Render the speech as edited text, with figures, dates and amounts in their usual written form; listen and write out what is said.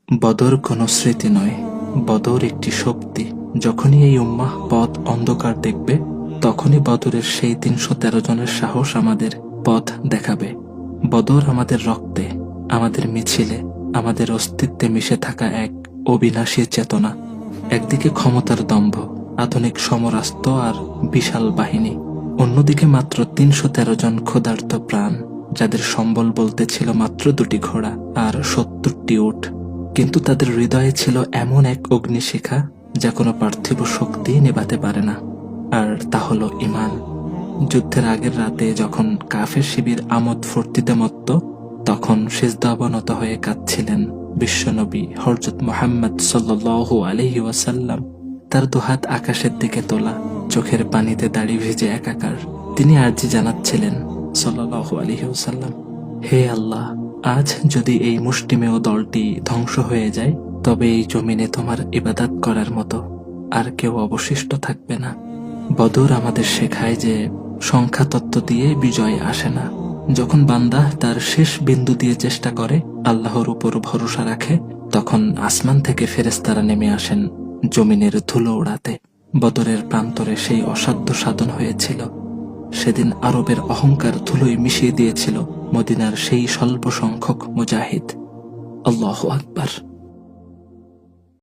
বদর কোনো স্মৃতি নয়, বদর একটি শক্তি। যখনই এই উম্মাহ পথ অন্ধকার দেখবে, তখনই বদরের সেই ৩১৩ জনের সাহস আমাদের পথ দেখাবে। বদর আমাদের রক্তে, আমাদের মিছিলে, আমাদের অস্তিত্বে মিশে থাকা এক অবিনাশী চেতনা। একদিকে ক্ষমতার দম্ভ, আধুনিক সমরাস্ত্র আর বিশাল বাহিনী, অন্যদিকে মাত্র ৩১৩ জন ক্ষুধার্ত প্রাণ, যাদের সম্বল বলতে ছিল মাত্র ২টি ঘোড়া আর ৭০টি উট। কিন্তু তাদের হৃদয়ে ছিল এমন এক অগ্নিশিখা যা কোনো পার্থিব শক্তি নেভাতে পারে না, আর তা হলো ঈমান। যুদ্ধের আগের রাতে যখন কাফের শিবির আমোদ ফুর্তিতে মত্ত, তখন সিজদা অবনত হয়ে কাঁদছিলেন বিশ্বনবী হযরত মুহাম্মদ সাল্লাল্লাহু আলাইহি ওয়াসাল্লাম। তার দুহাত আকাশের দিকে তোলা, চোখের পানিতে দাড়ি ভিজে একাকার। তিনি আরজি জানাচ্ছিলেন সাল্লাল্লাহু আলাইহি ওয়াসাল্লাম, হে আল্লাহ, আজ যদি এই মুষ্টিমেয় দলটি ধ্বংস হয়ে যায়, তবে এই জমিনে তোমার ইবাদত করার মতো আর কেউ অবশিষ্ট থাকবে না। বদর আমাদের শেখায় যে সংখ্যা তত্ত্ব দিয়ে বিজয় আসে না। যখন বান্দা তার শেষ বিন্দু দিয়ে চেষ্টা করে, আল্লাহর উপর ভরসা রাখে, তখন আসমান থেকে ফেরেশতারা নেমে আসেন জমিনের ধুলো উড়াতে। বদরের প্রান্তরে সেই অসাধ্য সাধন হয়েছিল। সেদিন আরবের অহংকার ধুলোয় মিশিয়ে দিয়েছিল মদিনার সেই স্বল্প সংখ্যক মুজাহিদ। আল্লাহু আকবার।